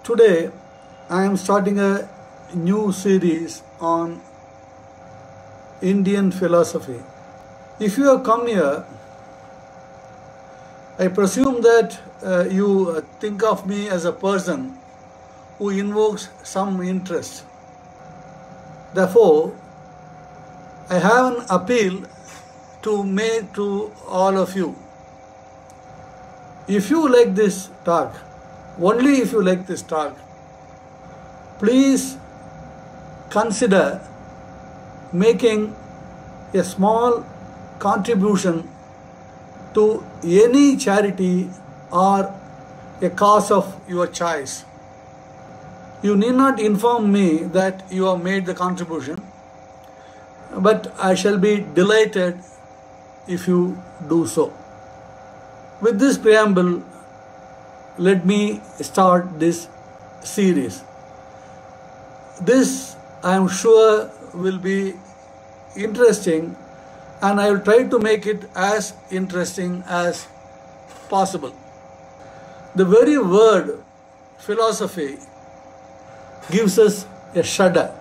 Today, I am starting a new series on Indian philosophy. If you have come here, I presume that you think of me as a person who invokes some interest. Therefore, I have an appeal to make to all of you. If you like this talk, only if you like this talk, please consider making a small contribution to any charity or a cause of your choice. You need not inform me that you have made the contribution, but I shall be delighted if you do so. With this preamble, let me start this series. This, I am sure, will be interesting, and I will try to make it as interesting as possible. The very word philosophy gives us a shudder.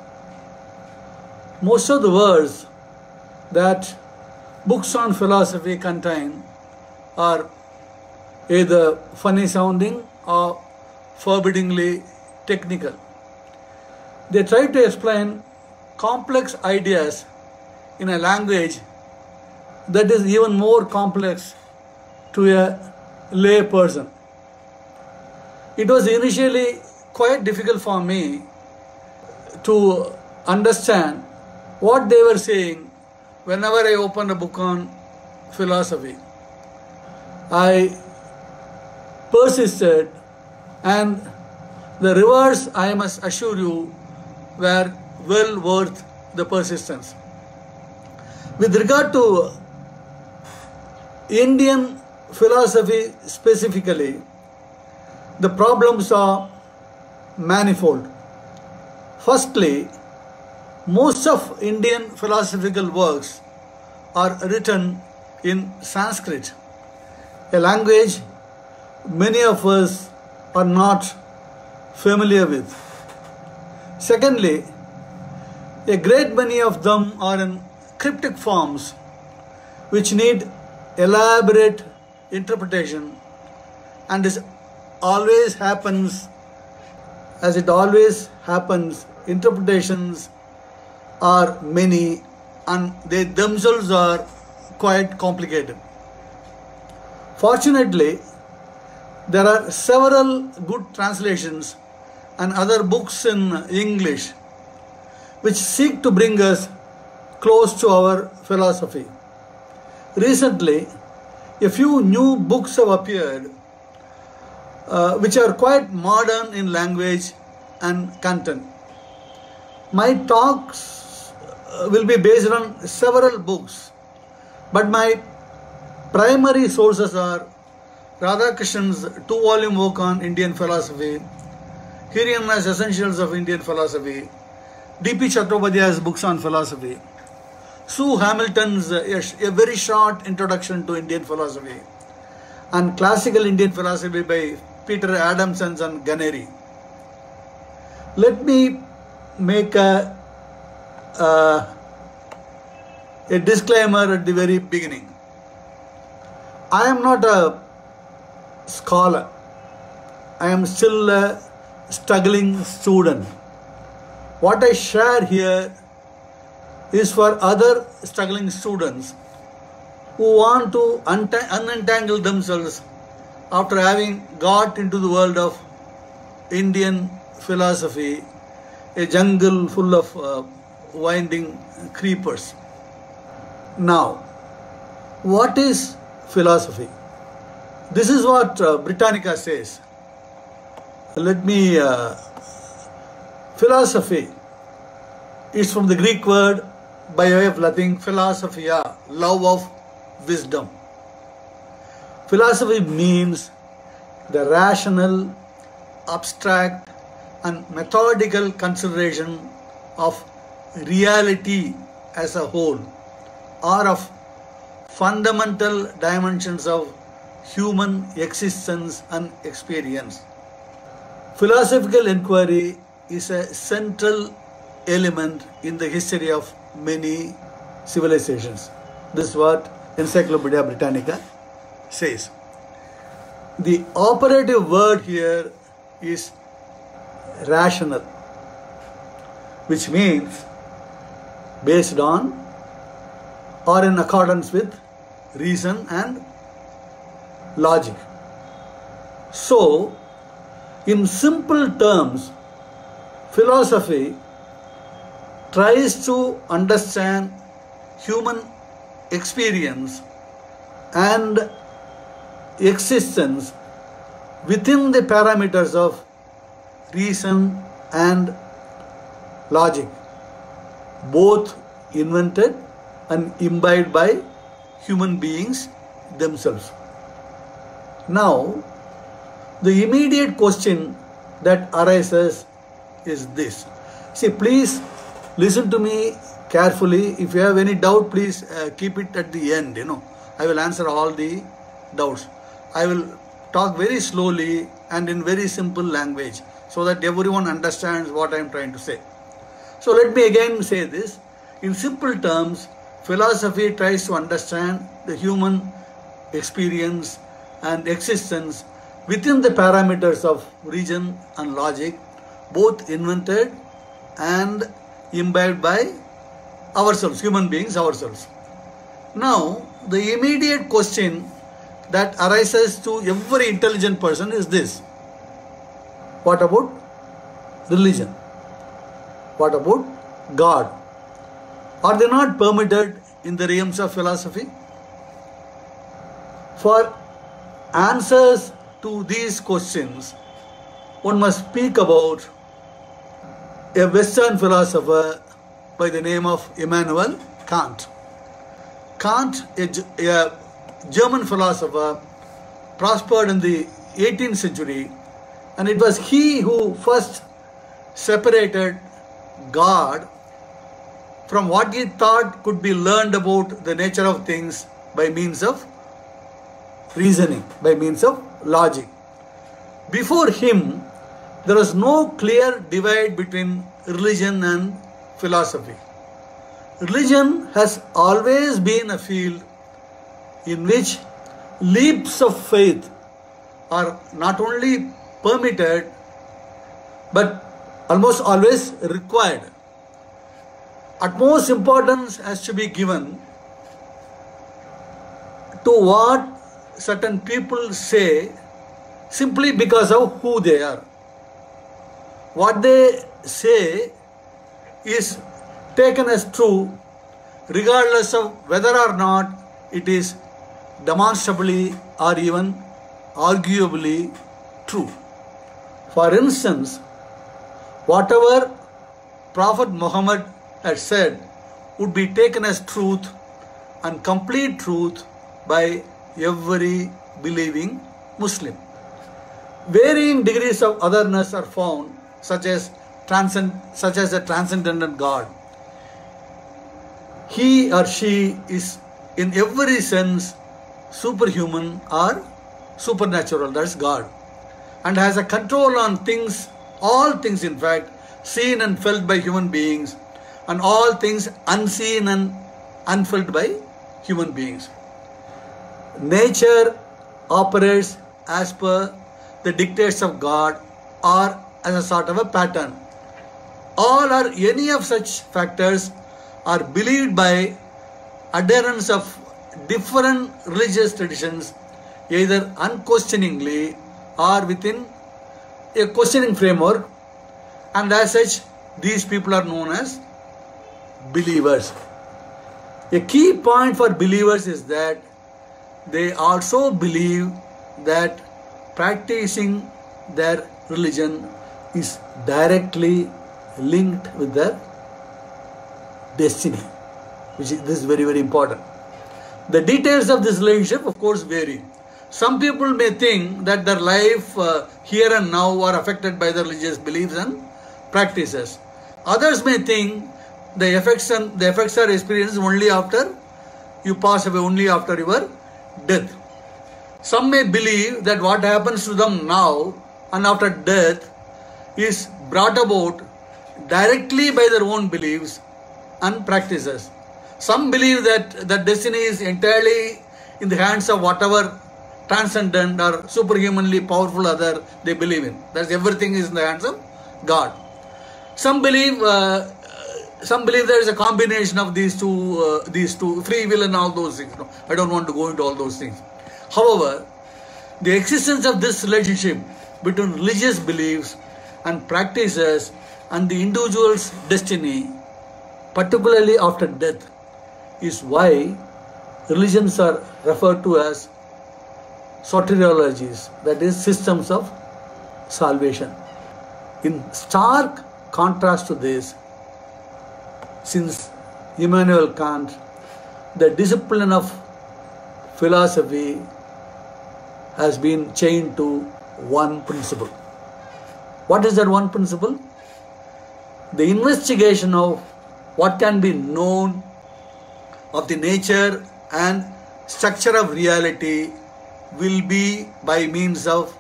Most of the words that books on philosophy contain are either funny sounding or forbiddingly technical. They try to explain complex ideas in a language that is even more complex to a lay person. It was initially quite difficult for me to understand what they were saying whenever I opened a book on philosophy. I persisted, and the rewards, I must assure you, were well worth the persistence. With regard to Indian philosophy specifically, the problems are manifold. Firstly, most of Indian philosophical works are written in Sanskrit, a language many of us are not familiar with. Secondly, a great many of them are in cryptic forms which need elaborate interpretation, and as it always happens, interpretations are many and they themselves are quite complicated. Fortunately, there are several good translations and other books in English which seek to bring us close to our philosophy. Recently, a few new books have appeared which are quite modern in language and content. My talks will be based on several books, but my primary sources are Radhakrishnan's 2-volume work on Indian philosophy, Hiranyana's Essentials of Indian Philosophy, D.P. Chattopadhyay's books on philosophy, Sue Hamilton's a very short introduction to Indian philosophy, and Classical Indian Philosophy by Peter Adamson and Ganeri. Let me make a disclaimer at the very beginning. I am not a scholar. I am still a struggling student. What I share here is for other struggling students who want to unentangle themselves after having got into the world of Indian philosophy, a jungle full of winding creepers. Now, what is philosophy? This is what Britannica says. Philosophy is from the Greek word by way of Latin philosophia, love of wisdom. Philosophy means the rational, abstract, and methodical consideration of reality as a whole, or of fundamental dimensions of human existence and experience. philosophical inquiry is a central element in the history of many civilizations. This is what Encyclopedia Britannica says. The operative word here is rational, which means based on or in accordance with reason and logic. So, in simple terms, philosophy tries to understand human experience and existence within the parameters of reason and logic, both invented and imbibed by human beings themselves. Now, the immediate question that arises is this. See, please listen to me carefully. If you have any doubt, please keep it at the end. I will answer all the doubts. I will talk very slowly and in very simple language so that everyone understands what I am trying to say. So let me again say this. In simple terms, philosophy tries to understand the human experience and existence within the parameters of reason and logic, both invented and imbibed by ourselves, human beings ourselves. Now, the immediate question that arises to every intelligent person is this. What about religion? What about God? Are they not permitted in the realms of philosophy? For answers to these questions, one must speak about a Western philosopher by the name of Immanuel Kant. Kant, a German philosopher, prospered in the 18th century, and it was he who first separated God from what he thought could be learned about the nature of things by means of reasoning, by means of logic. Before him, there was no clear divide between religion and philosophy. Religion has always been a field in which leaps of faith are not only permitted but almost always required. Utmost importance has to be given to what certain people say simply because of who they are. What they say is taken as true regardless of whether or not it is demonstrably or even arguably true. For instance, whatever Prophet Muhammad had said would be taken as truth and complete truth by every believing Muslim. Varying degrees of otherness are found, such as a transcendent God. He or she is in every sense superhuman or supernatural, that's God, and has a control on things, all things in fact, seen and felt by human beings, and all things unseen and unfelt by human beings. Nature operates as per the dictates of God or as a sort of a pattern. All or any of such factors are believed by adherents of different religious traditions, either unquestioningly or within a questioning framework, and as such these people are known as believers. A key point for believers is that they also believe that practicing their religion is directly linked with their destiny, this is very, very important. The details of this relationship, of course, vary. Some people may think that their life here and now are affected by their religious beliefs and practices. Others may think the effects are experienced only after you pass away, only after your death. Some may believe that what happens to them now and after death is brought about directly by their own beliefs and practices. Some believe that destiny is entirely in the hands of whatever transcendent or superhumanly powerful other they believe in. That everything is in the hands of God. Some believe there is a combination of these two, free will and all those things. No, I don't want to go into all those things. However, the existence of this relationship between religious beliefs and practices and the individual's destiny, particularly after death, is why religions are referred to as soteriologies, that is, systems of salvation. In stark contrast to this, since Immanuel Kant, the discipline of philosophy has been chained to one principle. What is that one principle? The investigation of what can be known of the nature and structure of reality will be by means of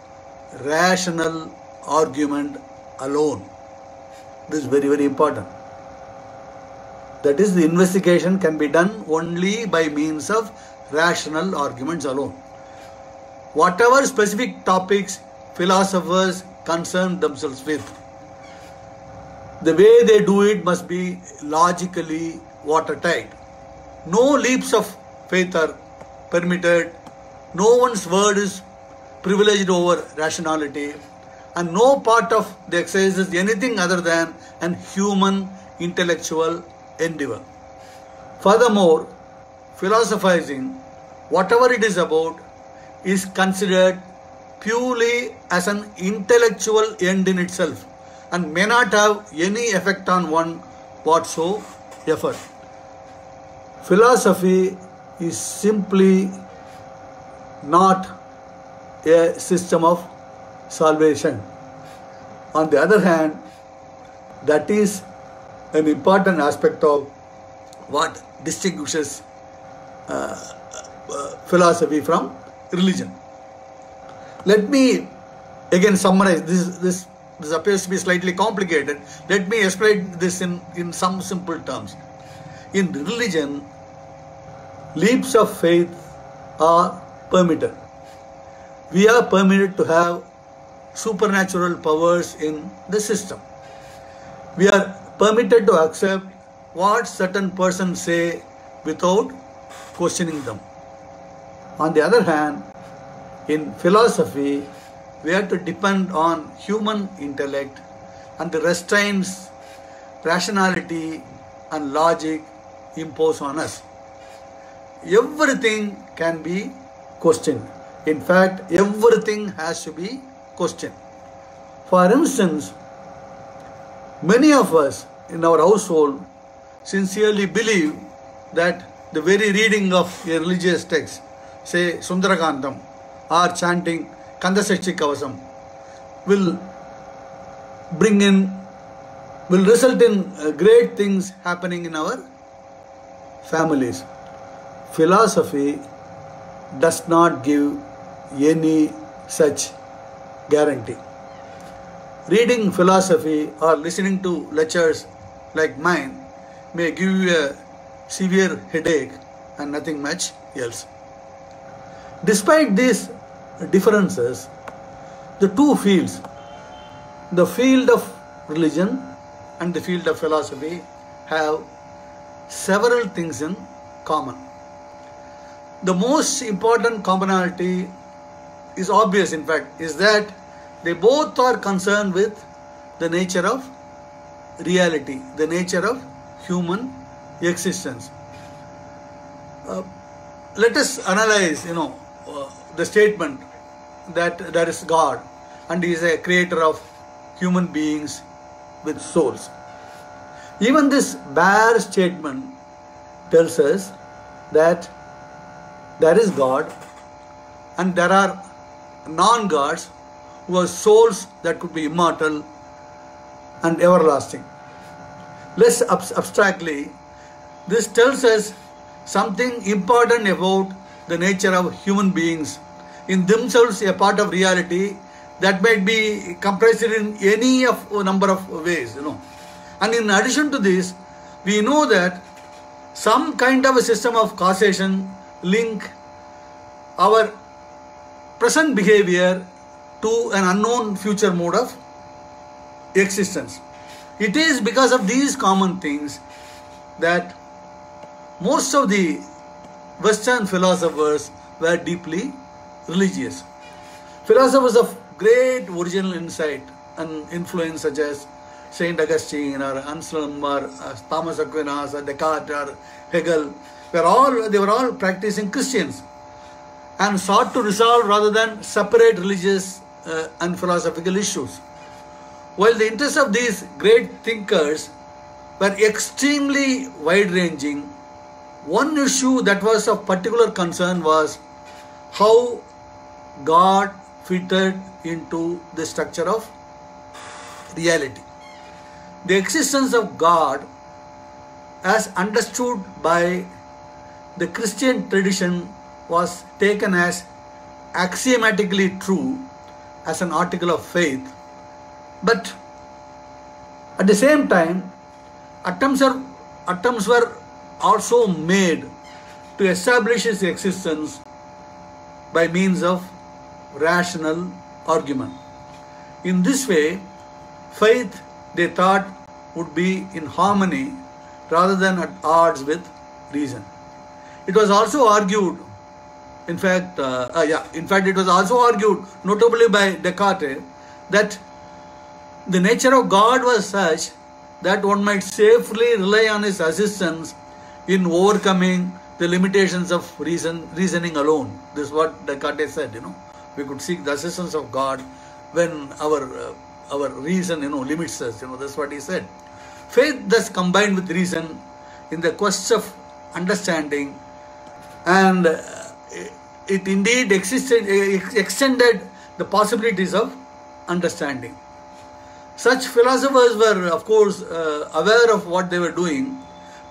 rational argument alone. This is very, very important. That is, the investigation can be done only by means of rational arguments alone. Whatever specific topics philosophers concern themselves with, the way they do it must be logically watertight. No leaps of faith are permitted. No one's word is privileged over rationality, and no part of the exercise is anything other than an human intellectual endeavor. Furthermore, philosophizing, whatever it is about, is considered purely as an intellectual end in itself and may not have any effect on one whatsoever. Philosophy is simply not a system of salvation. On the other hand, that is an important aspect of what distinguishes philosophy from religion. Let me again summarize. This appears to be slightly complicated. Let me explain this in some simple terms. In religion, leaps of faith are permitted. We are permitted to have supernatural powers in the system. We are permitted to accept what certain persons say without questioning them. On the other hand, in philosophy, we have to depend on human intellect and the restraints rationality and logic impose on us. Everything can be questioned. In fact, everything has to be questioned. For instance, many of us in our household sincerely believe that the very reading of a religious text, say Sundarakandam, or chanting Kandasashti Kavasam, will result in great things happening in our families. Philosophy does not give any such guarantee. Reading philosophy or listening to lectures like mine may give you a severe headache and nothing much else. Despite these differences, the two fields, the field of religion and the field of philosophy, have several things in common. The most important commonality is obvious, in fact, is that they both are concerned with the nature of reality, the nature of human existence. Let us analyze, the statement that there is God and He is a creator of human beings with souls. Even this bare statement tells us that there is God and there are non-gods who have souls that could be immortal and everlasting. Less abstractly, this tells us something important about the nature of human beings, in themselves a part of reality, that might be compressed in any of a number of ways, And in addition to this, we know that some kind of a system of causation link our present behavior to an unknown future mode of existence. It is because of these common things that most of the Western philosophers were deeply religious. Philosophers of great original insight and influence such as Saint Augustine or Anselm or Thomas Aquinas or Descartes or Hegel they were all practicing Christians and sought to resolve rather than separate religious and philosophical issues. While the interests of these great thinkers were extremely wide-ranging, one issue that was of particular concern was how God fitted into the structure of reality. The existence of God, as understood by the Christian tradition, was taken as axiomatically true as an article of faith. But at the same time, attempts were also made to establish its existence by means of rational argument. In this way, faith, they thought, would be in harmony rather than at odds with reason. It was also argued, it was also argued, notably by Descartes, that the nature of God was such that one might safely rely on his assistance in overcoming the limitations of reasoning alone. This is what Descartes said, We could seek the assistance of God when our reason, limits us, that's what he said. Faith thus combined with reason in the quest of understanding, and it indeed extended the possibilities of understanding. Such philosophers were, of course, aware of what they were doing,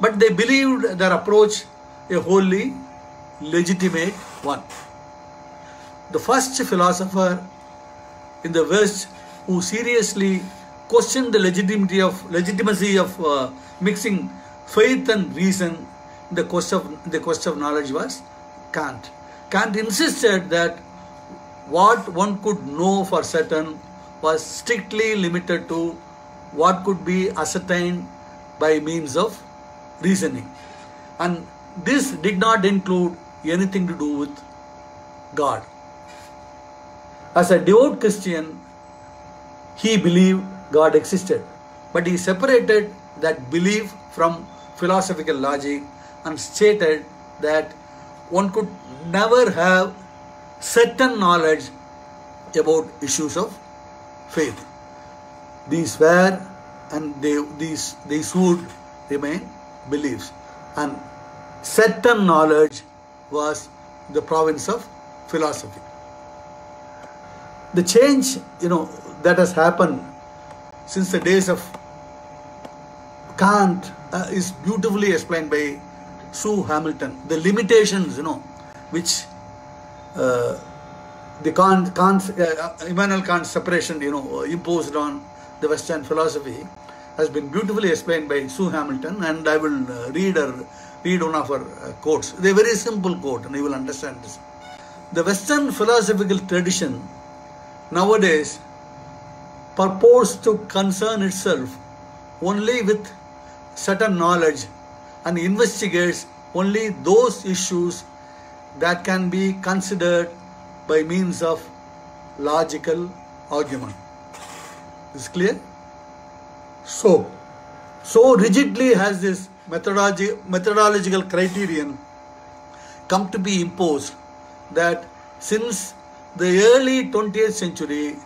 but they believed their approach a wholly legitimate one. The first philosopher in the West who seriously questioned the legitimacy of mixing faith and reason in the quest of knowledge was Kant. Kant insisted that what one could know for certain was strictly limited to what could be ascertained by means of reasoning. And this did not include anything to do with God. As a devout Christian, he believed God existed, but he separated that belief from philosophical logic and stated that one could never have certain knowledge about issues of faith. These were and these would remain beliefs, and certain knowledge was the province of philosophy. The change that has happened since the days of Kant is beautifully explained by Sue Hamilton. The limitations which Immanuel Kant's separation imposed on the Western philosophy has been beautifully explained by Sue Hamilton, and I will read one of her quotes. They are very simple quote, and you will understand this. The Western philosophical tradition nowadays purports to concern itself only with certain knowledge and investigates only those issues that can be considered by means of logical argument. Is clear? So rigidly has this methodological criterion come to be imposed that since the early 20th century,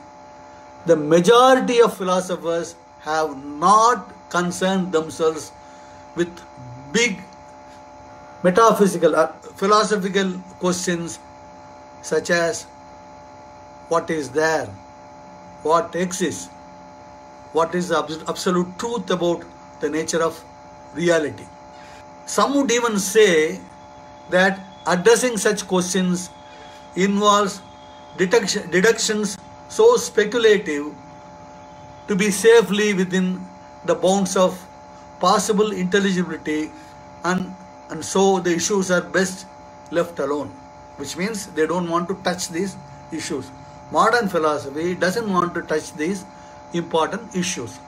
the majority of philosophers have not concerned themselves with big metaphysical philosophical questions such as what is there, what exists, what is the absolute truth about the nature of reality. Some would even say that addressing such questions involves deductions so speculative to be safely within the bounds of possible intelligibility, and so the issues are best left alone, which means they don't want to touch these issues. Modern philosophy doesn't want to touch these important issues.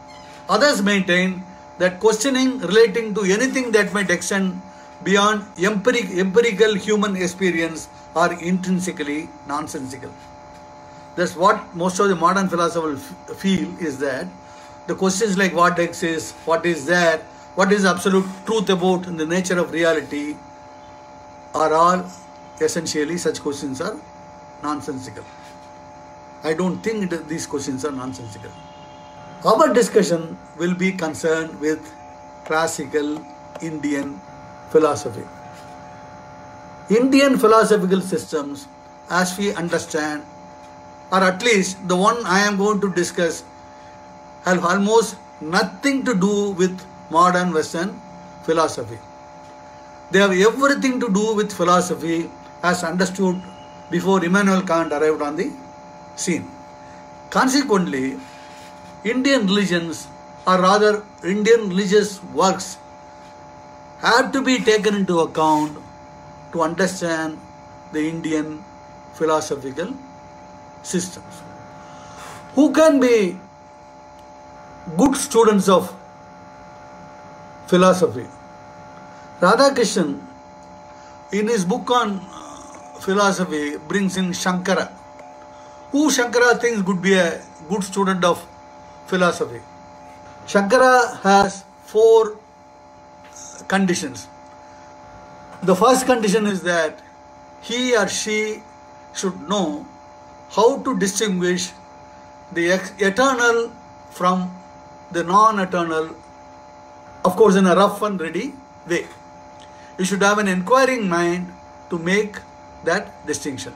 Others maintain that questioning relating to anything that might extend beyond empirical human experience are intrinsically nonsensical. That's what most of the modern philosophers feel, is that the questions like what exists, what is there, what is absolute truth about the nature of reality are all essentially, such questions are nonsensical. I don't think these questions are nonsensical. Our discussion will be concerned with classical Indian philosophy. Indian philosophical systems, as we understand, or at least the one I am going to discuss, have almost nothing to do with modern Western philosophy. They have everything to do with philosophy as understood before Immanuel Kant arrived on the scene. Consequently, Indian religions, or rather Indian religious works, have to be taken into account to understand the Indian philosophical systems. Who can be good students of philosophy? Radhakrishnan, in his book on philosophy, brings in Shankara. Who Shankara thinks would be a good student of philosophy? Shankara has 4 conditions. The first condition is that he or she should know how to distinguish the eternal from the non-eternal, of course in a rough and ready way. You should have an inquiring mind to make that distinction.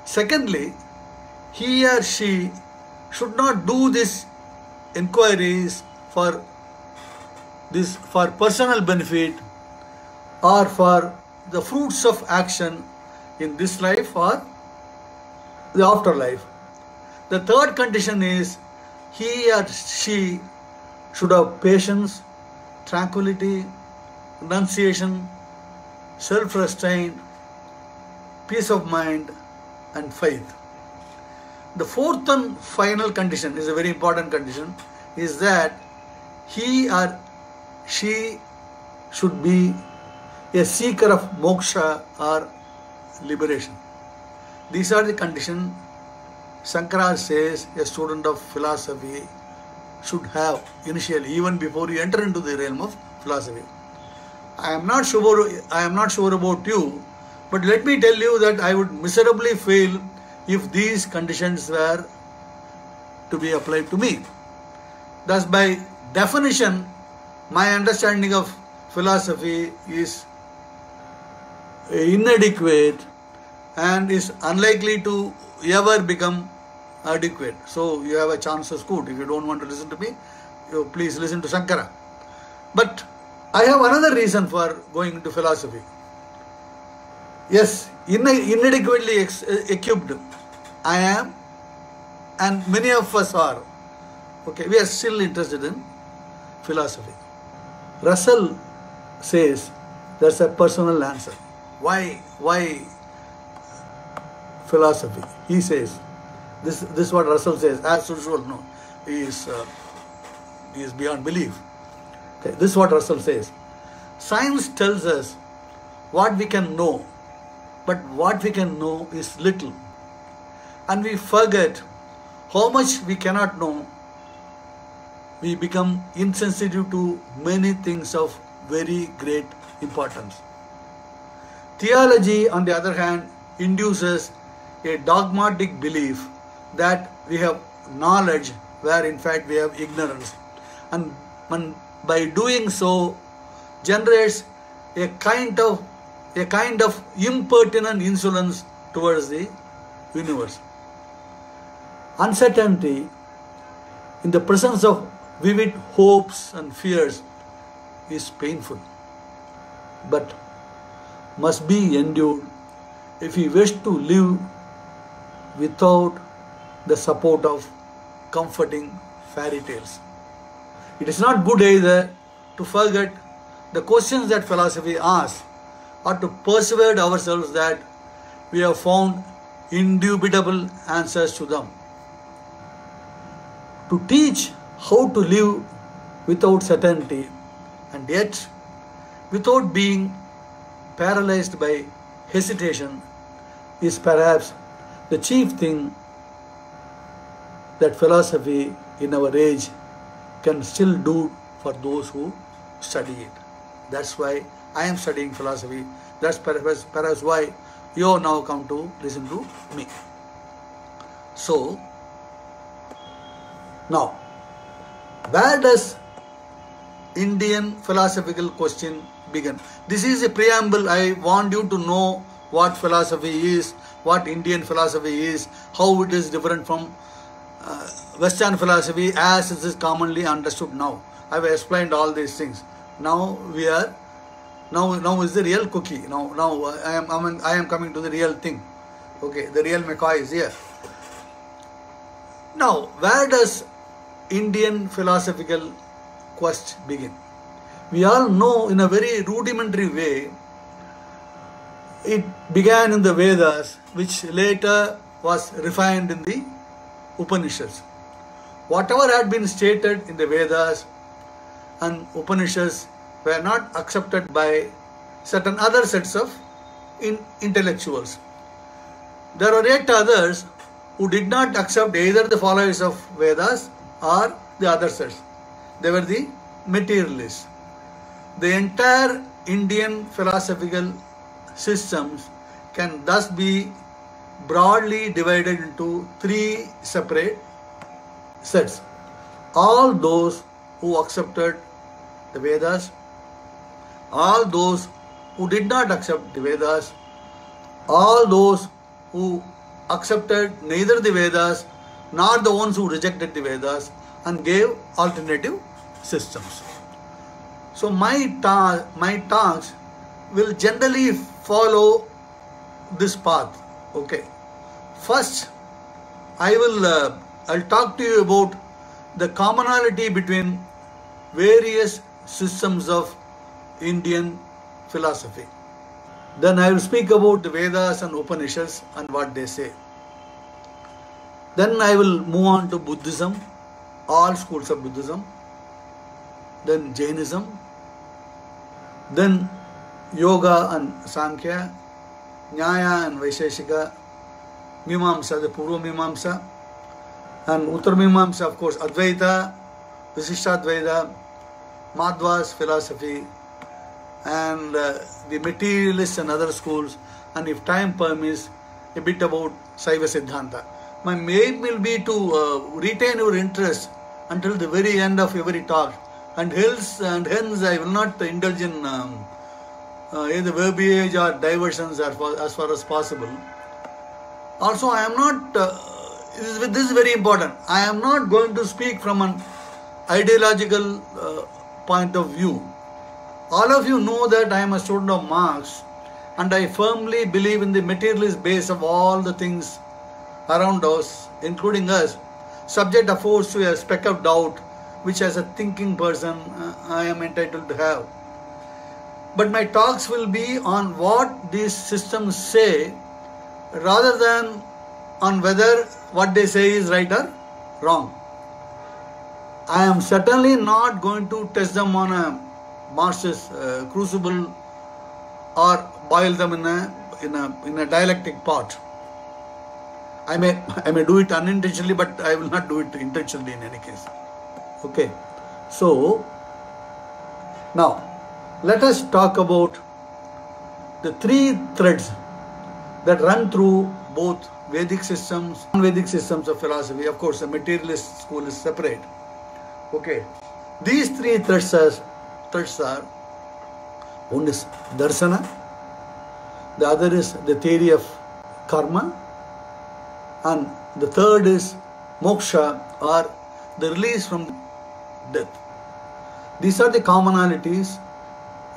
Secondly, he or she should not do these inquiries for personal benefit or for the fruits of action in this life or the afterlife. The third condition is he or she should have patience, tranquility, renunciation, self-restraint, peace of mind, and faith. The fourth and final condition is a very important condition, is that he or she should be a seeker of moksha or liberation. These are the conditions Shankara says a student of philosophy should have initially, even before you enter into the realm of philosophy. I am not sure about you, but let me tell you that I would miserably fail if these conditions were to be applied to me. Thus, by definition, my understanding of philosophy is inadequate and is unlikely to ever become adequate. So you have a chance to scoot. If you don't want to listen to me, you please listen to Shankara. But I have another reason for going into philosophy. Yes, inadequately equipped I am, and many of us are. Okay, we are still interested in philosophy. Russell says there's a personal answer. Why philosophy? He says, this is what Russell says. As usual, no, he is beyond belief. Okay, this is what Russell says. Science tells us what we can know, but what we can know is little. And we forget how much we cannot know. We become insensitive to many things of very great importance. Theology, on the other hand, induces a dogmatic belief that we have knowledge where in fact we have ignorance, and by doing so generates a kind of impertinent insolence towards the universe. Uncertainty in the presence of vivid hopes and fears is painful, but must be endured if we wish to live without the support of comforting fairy tales. It is not good either to forget the questions that philosophy asks, or to persuade ourselves that we have found indubitable answers to them. To teach how to live without certainty and yet without being paralyzed by hesitation is perhaps the chief thing that philosophy in our age can still do for those who study it. That's why I am studying philosophy. That's perhaps why you have now come to listen to me. So, now, where does Indian philosophical question begin? This is a preamble. I want you to know what philosophy is, what Indian philosophy is, how it is different from Western philosophy as it is commonly understood now. I have explained all these things. Now is the real cookie. Now I am coming to the real thing. Okay, the real McCoy is here. Now, where does Indian philosophical quest begin? We all know in a very rudimentary way, it began in the Vedas, which later was refined in the Upanishads. Whatever had been stated in the Vedas and Upanishads were not accepted by certain other sets of intellectuals. There were yet others who did not accept either the followers of Vedas or the other sets. They were the materialists. The entire Indian philosophical systems can thus be broadly divided into three separate sets. All those who accepted the Vedas, all those who did not accept the Vedas, all those who accepted neither the Vedas nor the ones who rejected the Vedas and gave alternative systems. So my talks will generally follow this path. Okay. First, I'll talk to you about the commonality between various systems of Indian philosophy. Then I will speak about the Vedas and Upanishads and what they say. Then I will move on to Buddhism, all schools of Buddhism. Then Jainism. Then Yoga and Sankhya, Nyaya and Vaisheshika, Mimamsa, the Purva Mimamsa, and Uttar Mimamsa, of course, Advaita, Visishtadvaita, Madhva's philosophy, and the materialists and other schools, and if time permits, a bit about Saiva Siddhanta. My aim will be to retain your interest until the very end of every talk, and hence I will not indulge in either verbiage or diversions as far as possible. Also, I am not, this is very important, I am not going to speak from an ideological point of view. All of you know that I am a student of Marx, and I firmly believe in the materialist base of all the things around us, including us, subject of course to a speck of doubt, which as a thinking person I am entitled to have. But my talks will be on what these systems say rather than on whether what they say is right or wrong. I am certainly not going to test them on a Marxist crucible or boil them in a dialectic pot. I may do it unintentionally, but I will not do it intentionally in any case. Okay, so now let us talk about the three threads that run through both Vedic systems, non-Vedic systems of philosophy. Of course, the materialist school is separate. Okay, these three threads are, one is darsana, the other is the theory of karma, and the third is moksha, or the release from death. These are the commonalities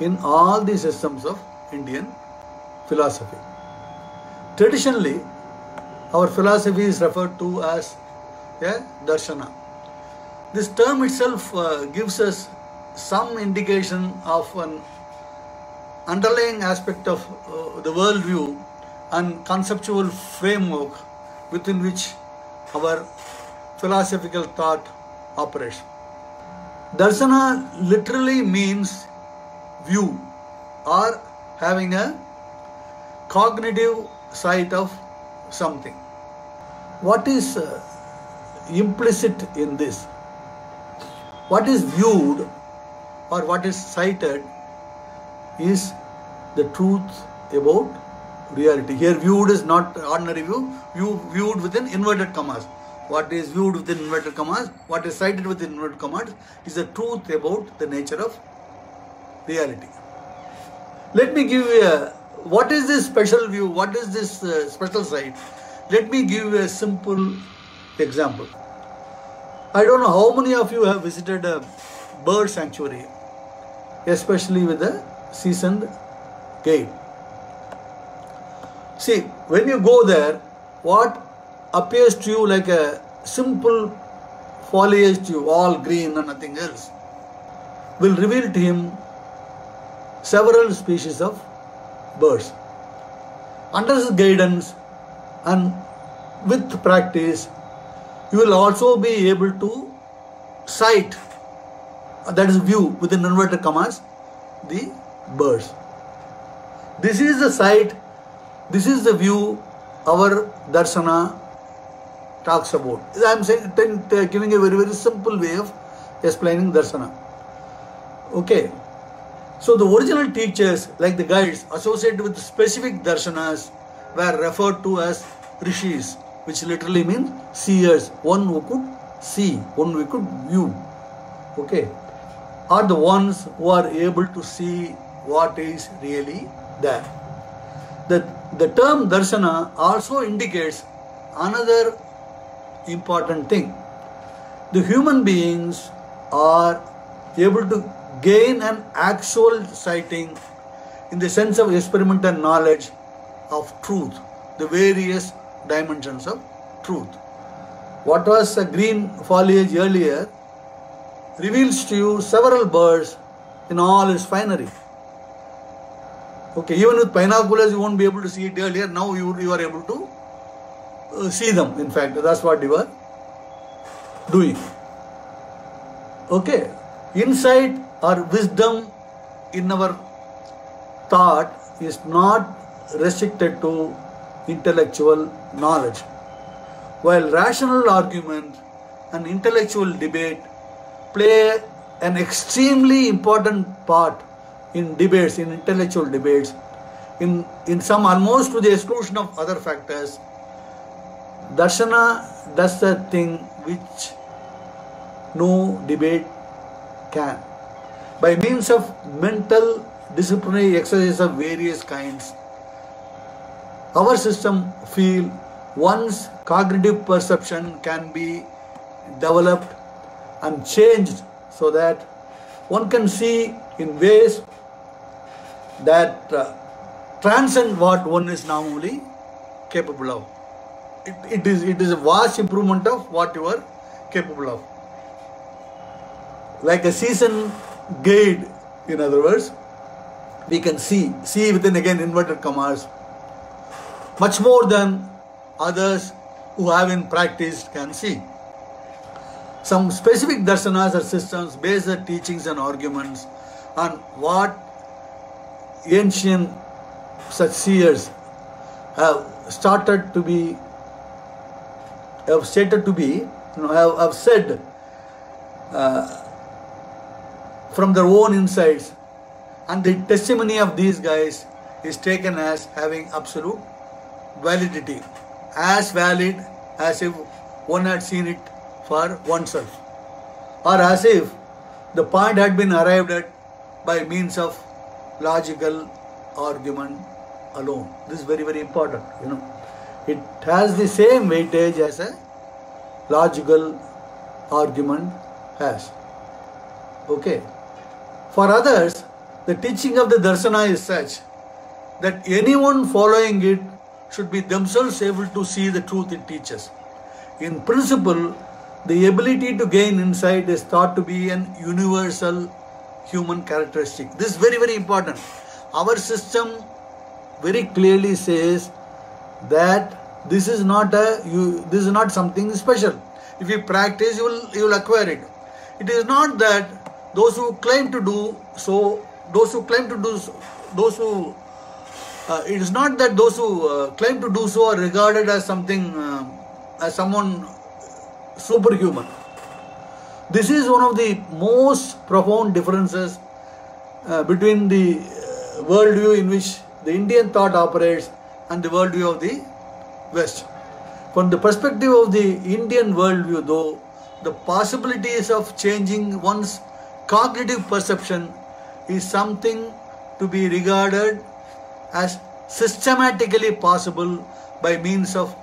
in all the systems of Indian philosophy. Traditionally, our philosophy is referred to as a darshana. This term itself gives us some indication of an underlying aspect of the worldview and conceptual framework within which our philosophical thought operates. Darshana literally means view or having a cognitive sight of something. What is implicit in this? What is viewed or what is cited is the truth about reality. Here viewed is not ordinary view, viewed within inverted commas. What is viewed within inverted commas, what is cited within inverted commas is the truth about the nature of reality. Let me give you what is this special view, what is this special sight? Let me give you a simple example. I don't know how many of you have visited a bird sanctuary, especially with a seasoned guide. See, when you go there, what appears to you like a simple foliage to you, all green and nothing else, will reveal to him several species of birds. Under his guidance and with practice, you will also be able to sight, that is view within inverted commas, the birds. This is the sight, this is the view our darshana talks about. I am saying, giving a very, very simple way of explaining darshana. Okay. So the original teachers, like the guides associated with specific darshanas, were referred to as rishis, which literally means seers, one who could see, one who could view. Okay. Are the ones who are able to see what is really there. The term darshana also indicates another important thing. The human beings are able to gain an actual sighting in the sense of experimental knowledge of truth, the various dimensions of truth. What was a green foliage earlier reveals to you several birds in all its finery. Okay, even with binoculars you won't be able to see it earlier. Now you are able to see them. In fact, that's what you are doing. Okay, insight or wisdom in our thought is not restricted to intellectual knowledge. While rational argument and intellectual debate play an extremely important part in debates, in intellectual debates, in some almost to the exclusion of other factors, darshana does the thing which no debate can. By means of mental disciplinary exercises of various kinds, our system feel one's cognitive perception can be developed and changed so that one can see in ways that transcend what one is normally capable of. It is a vast improvement of what you are capable of. Like a seasoned guide, in other words, we can see within again inverted commas, much more than others who have in practice can see. Some specific darshanas or systems base their teachings and arguments on what ancient such seers have stated to be, have said from their own insights, and the testimony of these guys is taken as having absolute validity, as valid as if one had seen it for oneself, or as if the point had been arrived at by means of logical argument alone. This is very, very important. It has the same weightage as a logical argument has. Okay. For others, the teaching of the darshana is such that anyone following it should be themselves able to see the truth it teaches. In principle, the ability to gain insight is thought to be an universal human characteristic. This is very, very important. Our system very clearly says that this is not something special. If you practice, you will acquire it. It is not that those who claim to do so, it is not that those who claim to do so are regarded as someone superhuman. This is one of the most profound differences between the worldview in which the Indian thought operates and the worldview of the West. From the perspective of the Indian worldview, though, the possibilities of changing one's cognitive perception is something to be regarded as systematically possible by means of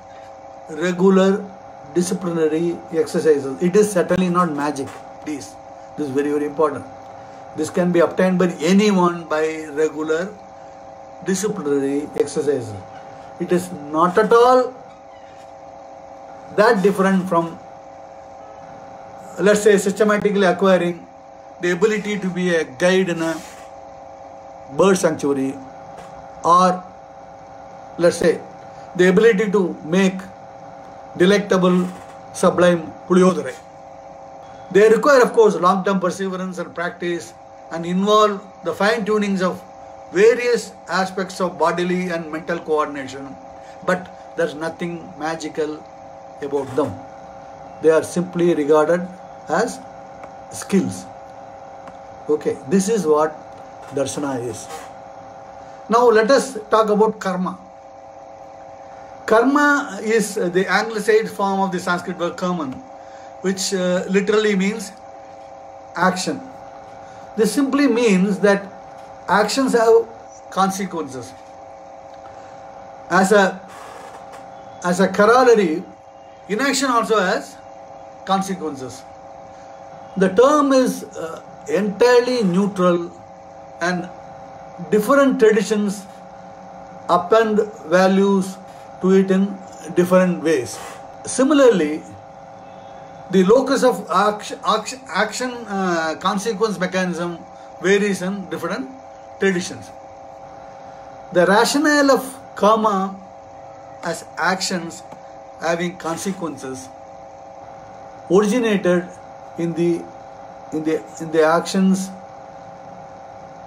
regular disciplinary exercises. It is certainly not magic. This is very, very important. This can be obtained by anyone by regular disciplinary exercises. It is not at all that different from, let's say, systematically acquiring the ability to be a guide in a bird sanctuary, or let's say the ability to make delectable, sublime puliyodare. They require, of course, long-term perseverance and practice and involve the fine-tunings of various aspects of bodily and mental coordination, but there's nothing magical about them. They are simply regarded as skills. Okay, this is what Darshana is. Now let us talk about karma. Karma is the anglicized form of the Sanskrit word karman, which literally means action. This simply means that actions have consequences. As a corollary, inaction also has consequences. The term is entirely neutral, and different traditions append values to it in different ways. Similarly, the locus of action consequence mechanism varies in different traditions. The rationale of karma as actions having consequences originated in the actions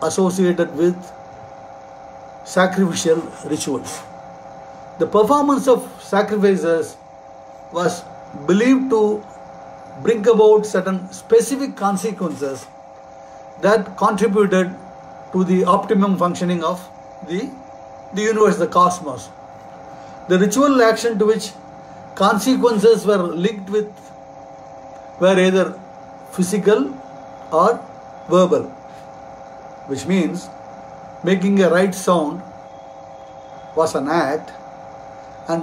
associated with sacrificial rituals. The performance of sacrifices was believed to bring about certain specific consequences that contributed to the optimum functioning of the universe, the cosmos. The ritual action to which consequences were linked with were either physical or verbal, which means making a right sound was an act and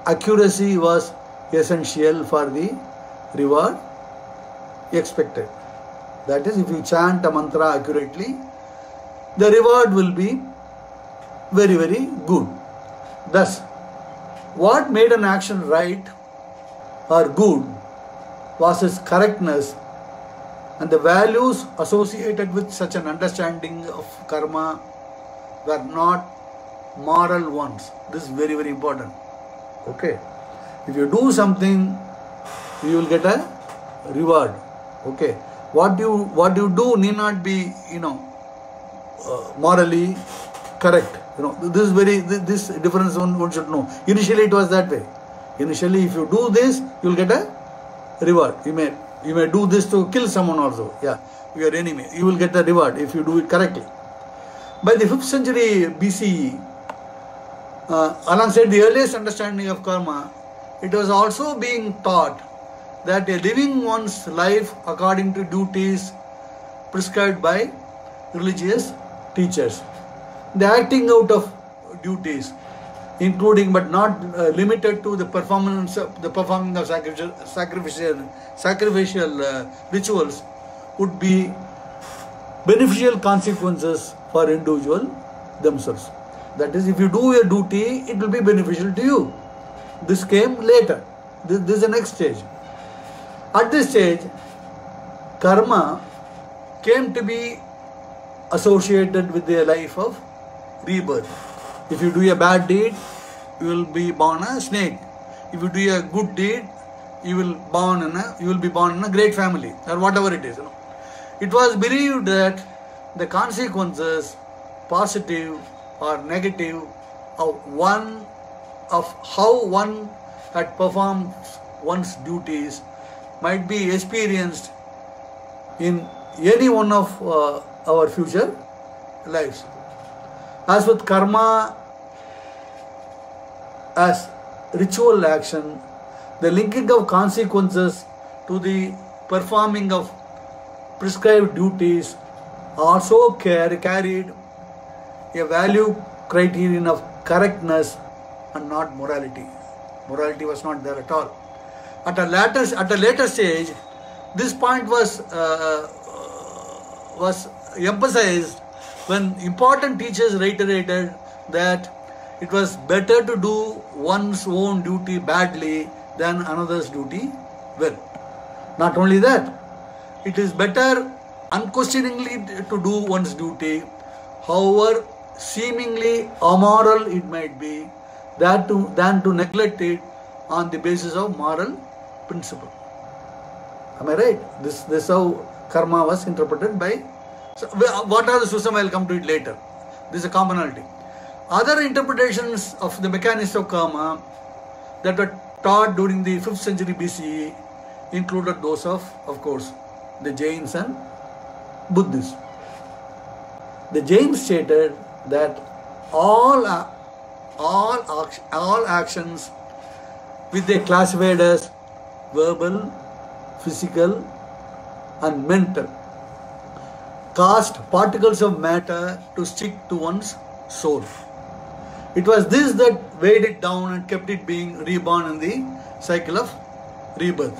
accuracy was essential for the reward expected. That is, if you chant a mantra accurately, the reward will be very, very good. Thus, what made an action right or good was its correctness, and the values associated with such an understanding of karma were not moral ones. This is very, very important. Okay. If you do something, you will get a reward. Okay. What you do need not be, morally correct. This difference one should know. Initially it was that way. Initially, if you do this, you will get a reward. You may do this to kill someone also. Yeah, your enemy. You will get a reward if you do it correctly. By the 5th century BCE, alongside the earliest understanding of karma, it was also being taught that living one's life according to duties prescribed by religious teachers, the acting out of duties, including but not limited to the performing of sacrificial rituals, would be beneficial consequences for individual themselves. That is, if you do your duty, it will be beneficial to you. This came later. This is the next stage. At this stage, karma came to be associated with the life of rebirth. If you do a bad deed, you will be born a snake. If you do a good deed, you will be born in a great family, or whatever it is. It was believed that the consequences, positive or negative, of how one had performed one's duties might be experienced in any one of our future lives. As with karma as ritual action, the linking of consequences to the performing of prescribed duties also carried a value criterion of correctness and not morality. Morality was not there at all. At a later stage, this point was emphasized when important teachers reiterated that it was better to do one's own duty badly than another's duty well. Not only that, it is better unquestioningly to do one's duty, however seemingly immoral it might be, than to neglect it on the basis of moral principle. Am I right? This is how karma was interpreted by. So what are the system? I will come to it later. This is a commonality. Other interpretations of the mechanics of karma that were taught during the 5th century BCE included those of course, the Jains and Buddhists. The Jains stated that all actions which they classified as verbal, physical and mental caused particles of matter to stick to one's soul. It was this that weighed it down and kept it being reborn in the cycle of rebirth.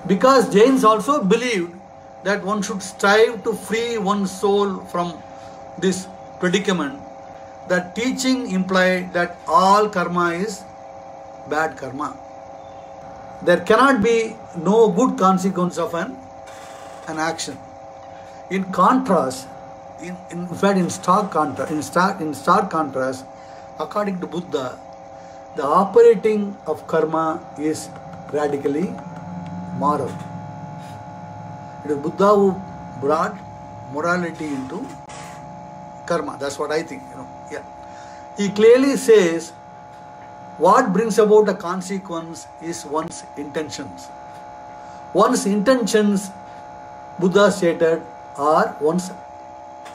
Because Jains also believed that one should strive to free one's soul from this predicament, that teaching implied that all karma is bad karma. There cannot be no good consequence of an action. In contrast, in stark contrast, according to Buddha, the operating of karma is radically moral. It is Buddha who brought morality into karma. That's what I think. Yeah. He clearly says what brings about a consequence is one's intentions. One's intentions, Buddha stated, are one's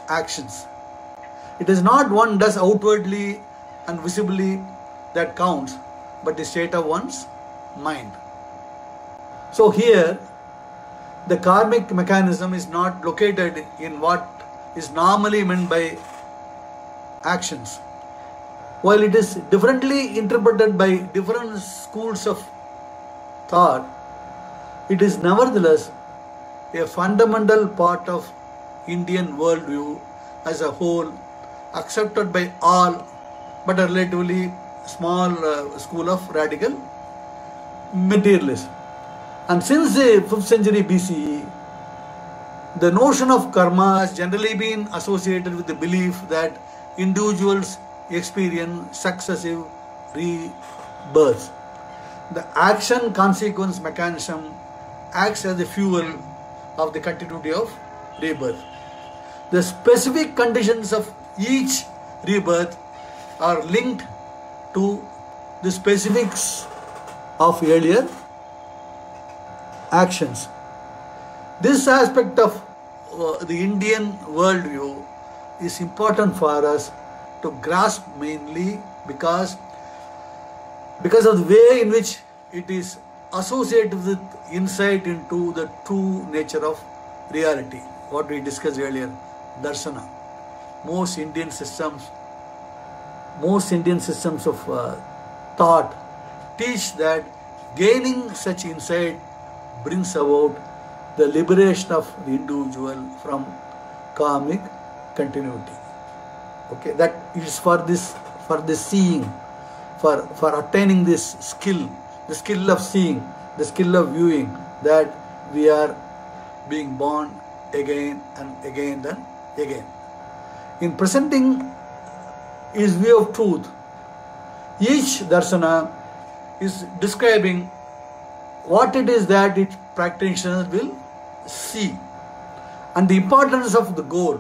actions. It is not one does outwardly and visibly that counts, but the state of one's mind. So here, the karmic mechanism is not located in what is normally meant by actions. While it is differently interpreted by different schools of thought, it is nevertheless a fundamental part of Indian worldview as a whole, accepted by all but a relatively small school of radical materialists. And since the 5th century BCE, the notion of karma has generally been associated with the belief that individuals experience successive rebirths. The action-consequence mechanism acts as the fuel of the continuity of rebirth. The specific conditions of each rebirth are linked to the specifics of earlier actions. This aspect of the Indian worldview is important for us to grasp, mainly because of the way in which it is associated with insight into the true nature of reality, what we discussed earlier, darsana. Most Indian systems of thought teach that gaining such insight brings about the liberation of the individual from karmic continuity. Okay, that is for this seeing, for attaining this skill, the skill of seeing, the skill of viewing, that we are being born again and again and again. In presenting his view of truth, each darsana is describing what it is that its practitioners will see, and the importance of the goal,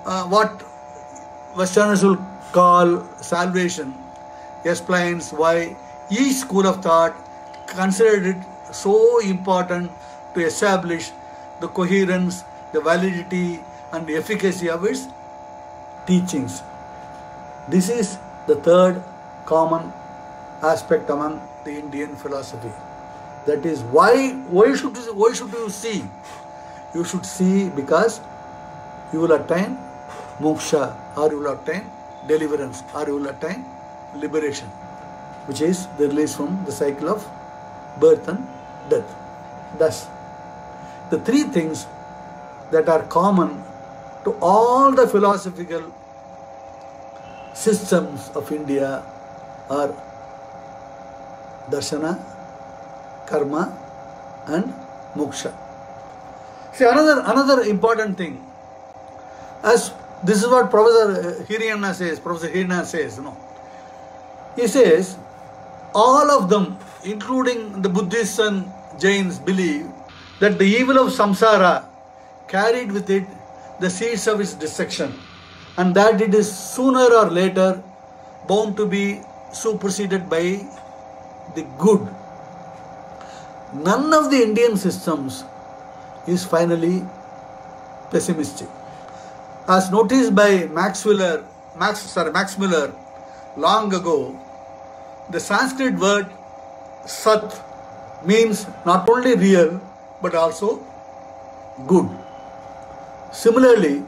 what Westerners will call salvation, explains why each school of thought considered it so important to establish the coherence, the validity and the efficacy of its teachings. This is the third common aspect among the Indian philosophy. That is why should you see? You should see because you will attain moksha, or you will attain deliverance, or you will attain liberation, which is the release from the cycle of birth and death. Thus, the three things that are common to all the philosophical systems of India are darshana, karma and moksha. See, another important thing, as this is what Professor Hirayana says, he says, all of them, including the Buddhists and Jains, believe that the evil of samsara carried with it the seeds of its destruction, and that it is sooner or later bound to be superseded by the good. None of the Indian systems is finally pessimistic. As noticed by Max Muller long ago, the Sanskrit word Sat means not only real but also good. Similarly,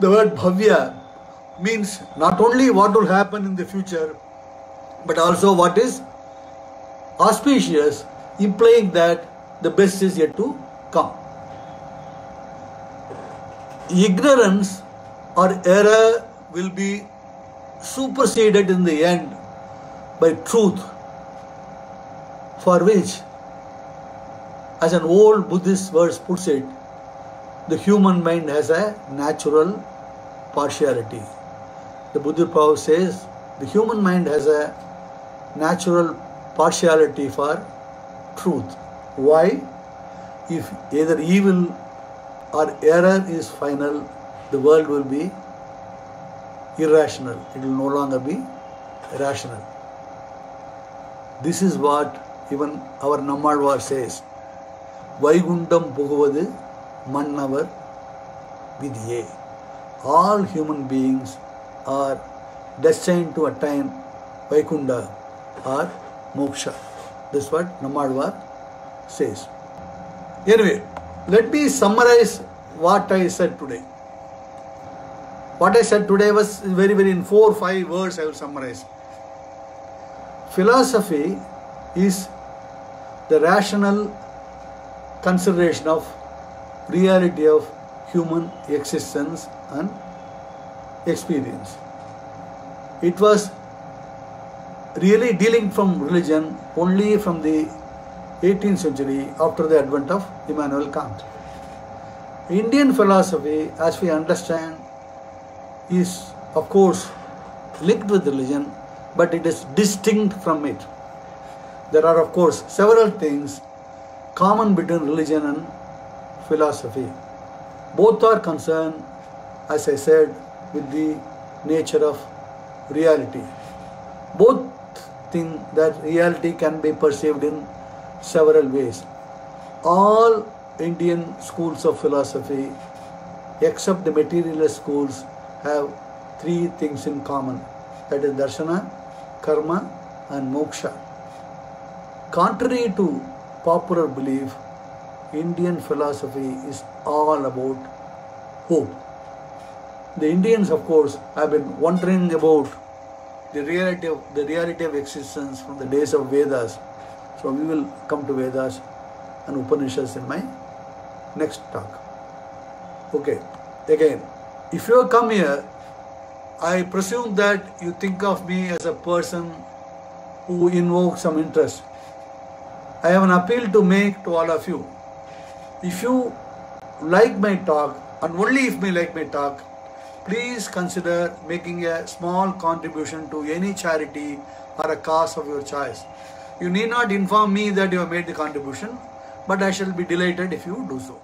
the word Bhavya means not only what will happen in the future but also what is auspicious, implying that the best is yet to come. Ignorance or error will be superseded in the end by truth, for which, as an old Buddhist verse puts it, the human mind has a natural partiality. The Buddha Prabhu says the human mind has a natural partiality for truth. Why? If either evil or error is final, the world will be irrational. It will no longer be rational. This is what even our Nammalvar says. Vaigundam puguvadu mannavar vidhiye. All human beings are destined to attain Vaikunda or moksha. This is what Nammalvar says. Anyway, let me summarize what I said today. What I said today was very in 4 or 5 words I will summarize. Philosophy is the rational consideration of reality of human existence and experience. It was really dealing from religion only from the 18th century after the advent of Immanuel Kant. Indian philosophy, as we understand, is of course linked with religion, but it is distinct from it. There are of course several things common between religion and philosophy. Both are concerned, as I said, with the nature of reality. Both think that reality can be perceived in several ways. All Indian schools of philosophy, except the materialist schools, have 3 things in common. That is darshana, karma and moksha. Contrary to popular belief, Indian philosophy is all about hope. The Indians, of course, have been wondering about the reality of existence from the days of Vedas. So we will come to Vedas and Upanishads in my next talk. Okay, again, if you have come here I presume that you think of me as a person who invokes some interest. I have an appeal to make to all of you. If you like my talk, and only if you like my talk, please consider making a small contribution to any charity or a cause of your choice. You need not inform me that you have made the contribution, but I shall be delighted if you do so.